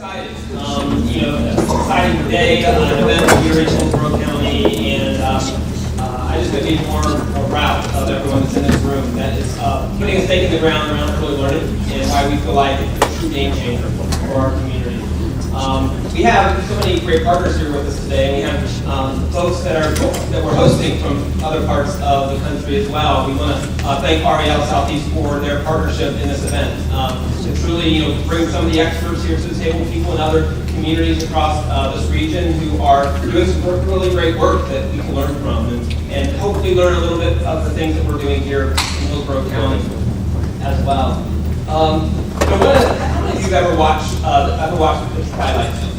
excited. It's an exciting day, an event here in Hillsborough County, and I just couldn't be more proud of everyone that's in this room that is putting a stake in the ground around early learning and why we feel like it's a true game changer for our community. We have so many great partners here with us today. We have folks that we're hosting from other parts of the country as well. We want to thank REL Southeast for their partnership in this event. To truly, bring some of the experts here to the table, people in other communities across this region who are doing some really great work that we can learn from, and hopefully learn a little bit of the things that we're doing here in Hillsborough County as well. How many of you have ever watched the Twilight Zone?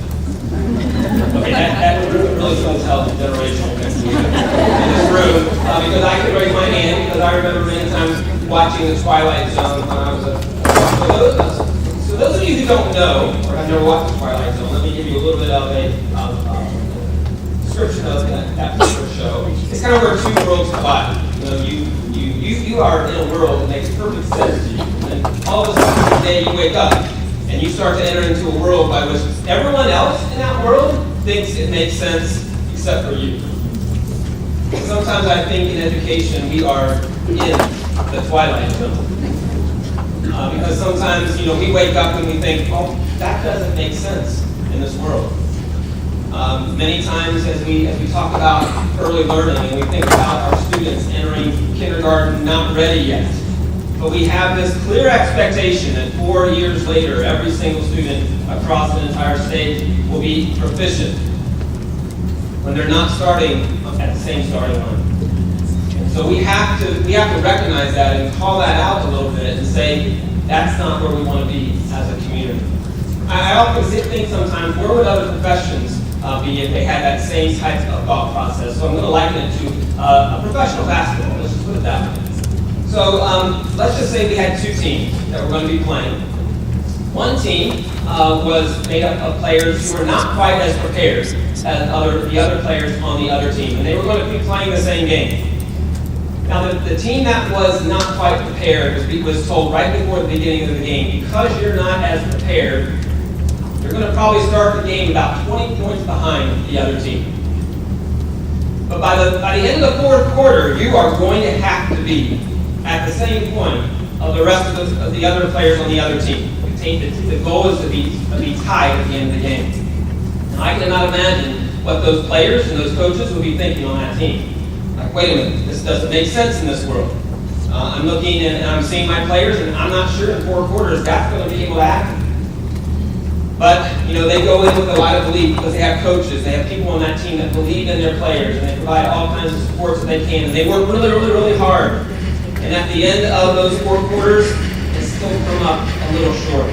Okay, that really shows how generational this is in this room, because I can raise my hand because I remember many times watching the Twilight Zone when I was so those of you who don't know or have never watched the Twilight Zone, let me give you a little bit of a description of that particular show. It's kind of where two worlds collide. You are in a world that makes perfect sense to you, and all of a sudden today you wake up and you start to enter into a world by which everyone else in that world thinks it makes sense except for you. And sometimes I think in education we are in the Twilight Zone. Because sometimes, we wake up and we think, oh, that doesn't make sense in this world. Many times as we talk about early learning and we think about our students entering kindergarten not ready yet, but we have this clear expectation that 4 years later, every single student across the entire state will be proficient when they're not starting at the same starting line. And so we have to recognize that and call that out a little bit and say, that's not where we want to be as a community. I often think sometimes, where would other professions be if they had that same type of thought process? So I'm going to liken it to a professional basketball. Let's just put it that way. So let's just say we had two teams that were going to be playing. One team was made up of players who were not quite as prepared as the other players on the other team, and they were going to be playing the same game. Now, the team that was not quite prepared was told right before the beginning of the game, because you're not as prepared, you're going to probably start the game about 20 points behind the other team. But by the end of the fourth quarter, you are going to have to be at the same point of the rest of the other players on the other team. The goal is to be tied at the end of the game. Now, I cannot imagine what those players and those coaches would be thinking on that team. Like, wait a minute, this doesn't make sense in this world. I'm looking and I'm seeing my players, and I'm not sure in 4 quarters that's going to be able to happen. But, they go in with a lot of belief because they have coaches, they have people on that team that believe in their players, and they provide all kinds of supports that they can, and they work really, really, really hard. And at the end of those 4 quarters, they still come up a little short,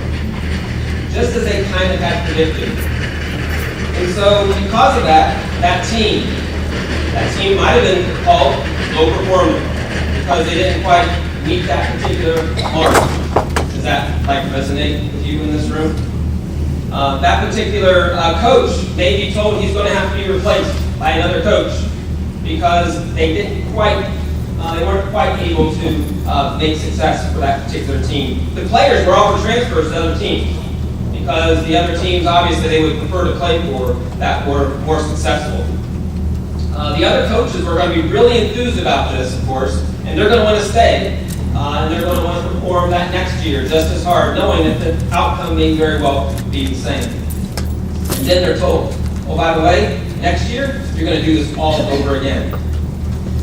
just as they kind of had predicted. And so, because of that team might have been called low performing because they didn't quite meet that particular mark. Does that resonate with you in this room? That particular coach may be told he's going to have to be replaced by another coach because they weren't quite able to make success for that particular team. The players were offered transfers to other teams because the other teams, obviously, they would prefer to play for that were more successful. The other coaches were going to be really enthused about this, of course, and they're going to want to stay, and they're going to want to perform that next year just as hard, knowing that the outcome may very well be the same. And then they're told, oh, by the way, next year, you're going to do this all over again.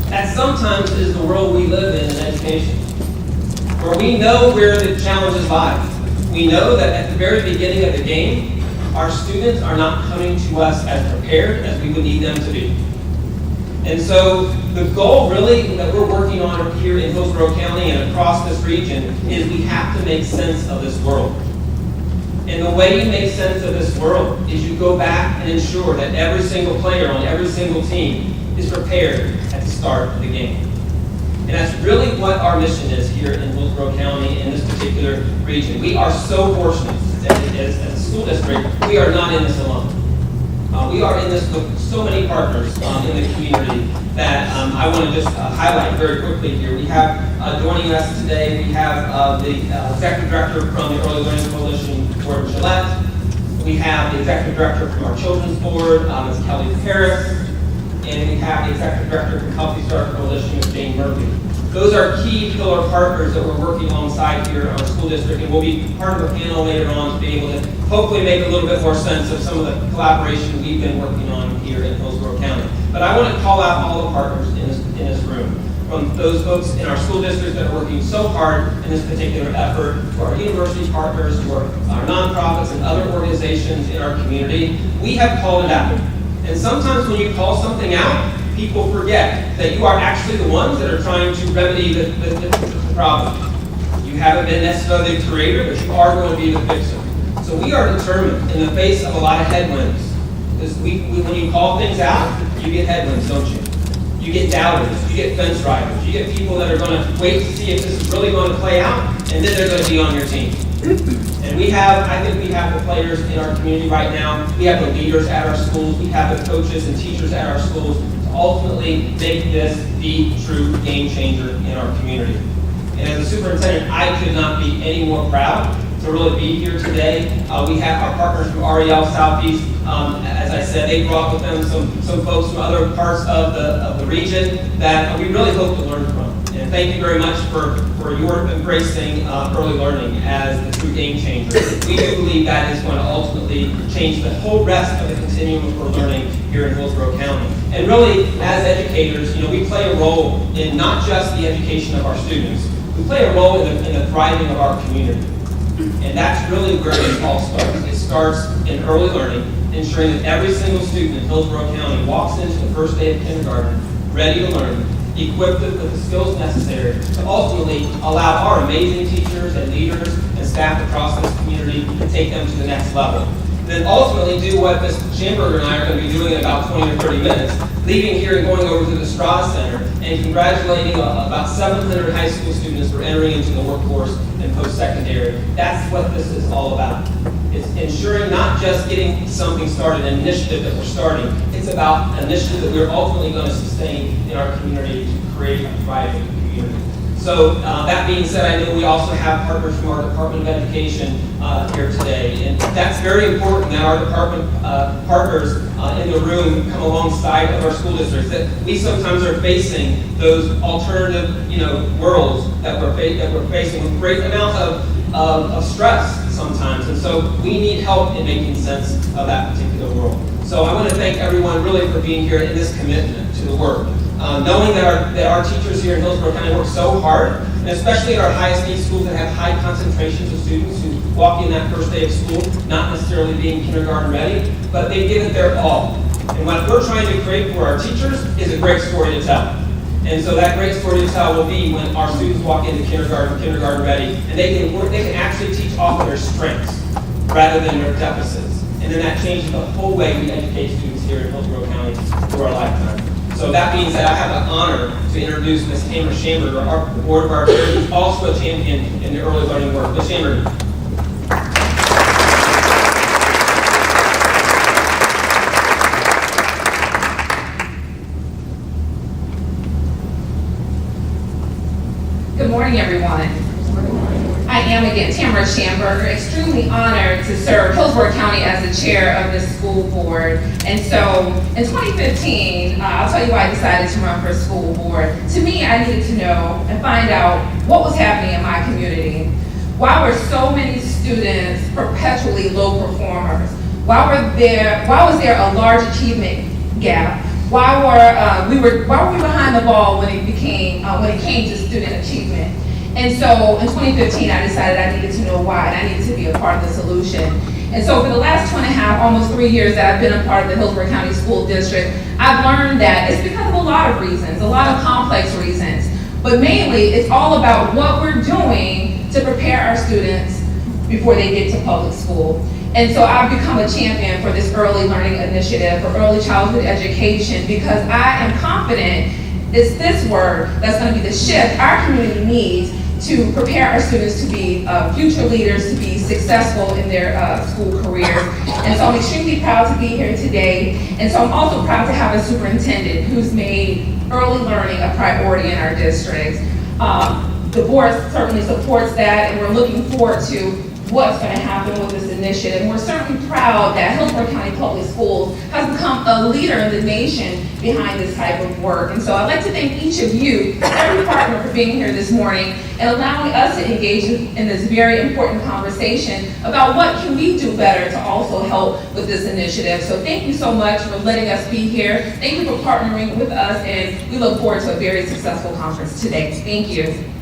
That sometimes is the world we live in education, where we know where the challenges lie. We know that at the very beginning of the game, our students are not coming to us as prepared as we would need them to be. And so the goal really that we're working on here in Hillsborough County and across this region is we have to make sense of this world. And the way you make sense of this world is you go back and ensure that every single player on every single team is prepared at the start of the game. And that's really what our mission is here in Hillsborough County in this particular region. We are so fortunate as a school district, we are not in this alone. We are in this with so many partners in the community that I want to just highlight very quickly here. We have joining us today, we have the Executive Director from the Early Learning Coalition, Gordon Gillette. We have the executive director from our children's board, Ms. Kelly Harris, and we have the executive director from Healthy Start Coalition, Ms. Jane Murphy. Those are key pillar partners that we're working alongside here in our school district, and we'll be part of a panel later on to be able to hopefully make a little bit more sense of some of the collaboration we've been working on here in Hillsborough County. But I want to call out all the partners in this room, from those folks in our school district that are working so hard in this particular effort, to our university partners, to our nonprofits and other organizations in our community. We have called it out. And sometimes when you call something out, people forget that you are actually the ones that are trying to remedy the problem. You haven't been necessarily the creator, but you are going to be the fixer. So we are determined in the face of a lot of headwinds. Because when you call things out, you get headwinds, don't you? You get doubters, you get fence riders, you get people that are going to wait to see if this is really going to play out, and then they're going to be on your team. And I think we have the players in our community right now. We have the leaders at our schools. We have the coaches and teachers at our schools to ultimately make this the true game changer in our community. And as a superintendent, I could not be any more proud to really be here today. We have our partners from REL Southeast. As I said, they brought with them some folks from other parts of the region that we really hope to learn from. And thank you very much for your embracing early learning as the true game changer. We do believe that is going to ultimately change the whole rest of the continuum for learning here in Hillsborough County. And really, as educators, we play a role in not just the education of our students. We play a role in the thriving of our community. And that's really where it all starts. It starts in early learning, ensuring that every single student in Hillsborough County walks into the first day of kindergarten ready to learn, equipped with the skills necessary to ultimately allow our amazing teachers and leaders and staff across this community to take them to the next level. And then ultimately do what Ms. Shamburger and I are going to be doing in about 20 or 30 minutes, leaving here and going over to the Strauss Center and congratulating about 700 high school students for entering into the workforce and post-secondary. That's what this is all about. It's ensuring not just getting something started, an initiative that we're starting. It's about an initiative that we're ultimately going to sustain in our community to create a thriving community. So that being said, I know we also have partners from our Department of Education here today. And that's very important that our department partners in the room come alongside of our school districts. That we sometimes are facing those alternative worlds that we're facing with great amounts of stress sometimes. And so we need help in making sense of that particular world. So I want to thank everyone really for being here in this commitment to the work. Knowing that our teachers here in Hillsborough County work so hard, and especially at our highest need schools that have high concentrations of students who walk in that first day of school, not necessarily being kindergarten ready, but they give it their all. And what we're trying to create for our teachers is a great story to tell. And so that great story to tell will be when our students walk into kindergarten ready, and they can actually teach off of their strengths rather than their deficits. And then that changes the whole way we educate students here in Hillsborough County through our lifetime. So that means that I have the honor to introduce Ms. Tamara Shamburger, the board of our church, who's also a champion in the early learning work. Ms. Shamburger. Good morning, everyone. I am again Tamara Shamburger, extremely honored to serve Hillsborough County as the chair of the school board. And so in 2015, I'll tell you why I decided to run for school board. To me, I needed to know and find out what was happening in my community. Why were so many students perpetually low performers? Why was there a large achievement gap? Why were we behind the ball when it came to student achievement? And so in 2015, I decided I needed to know why, and I needed to be a part of the solution. And so for the last 2.5, almost 3 years that I've been a part of the Hillsborough County School District, I've learned that it's because of a lot of reasons, a lot of complex reasons. But mainly, it's all about what we're doing to prepare our students before they get to public school. And so I've become a champion for this early learning initiative, for early childhood education, because I am confident it's this word that's going to be the shift our community needs to prepare our students to be future leaders, to be successful in their school careers. And so I'm extremely proud to be here today. And so I'm also proud to have a superintendent who's made early learning a priority in our districts. The board certainly supports that, and we're looking forward to what's going to happen with this initiative. And we're certainly proud that Hillsborough County Public Schools has become a leader in the nation behind this type of work. And so I'd like to thank each of you, every partner, for being here this morning and allowing us to engage in this very important conversation about what can we do better to also help with this initiative. So thank you so much for letting us be here. Thank you for partnering with us, and we look forward to a very successful conference today. Thank you.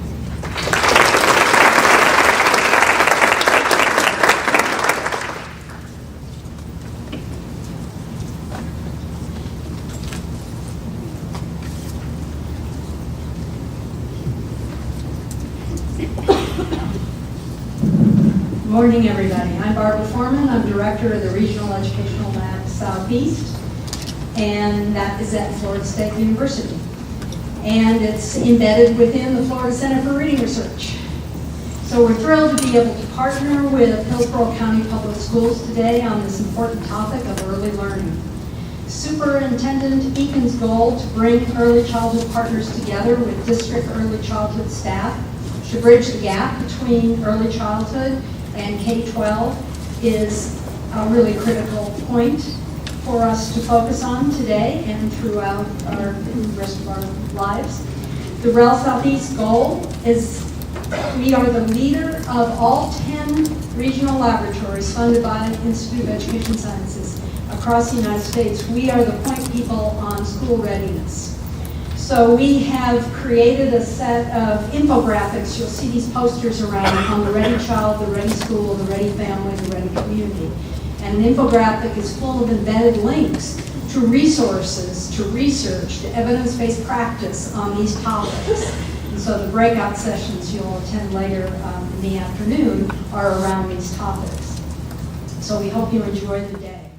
Good morning, everybody. I'm Barbara Foreman. I'm Director of the Regional Educational Lab Southeast, and that is at Florida State University. And it's embedded within the Florida Center for Reading Research. So we're thrilled to be able to partner with Hillsborough County Public Schools today on this important topic of early learning. Superintendent Eakin's goal to bring early childhood partners together with district early childhood staff to bridge the gap between early childhood and K-12 is a really critical point for us to focus on today and throughout the rest of our lives. The REL Southeast goal is we are the leader of all 10 regional laboratories funded by Institute of Education Sciences across the United States. We are the point people on school readiness. So we have created a set of infographics. You'll see these posters around on the Ready Child, the Ready School, the Ready Family, the Ready Community. And an infographic is full of embedded links to resources, to research, to evidence-based practice on these topics. And so the breakout sessions you'll attend later in the afternoon are around these topics. So we hope you enjoy the day.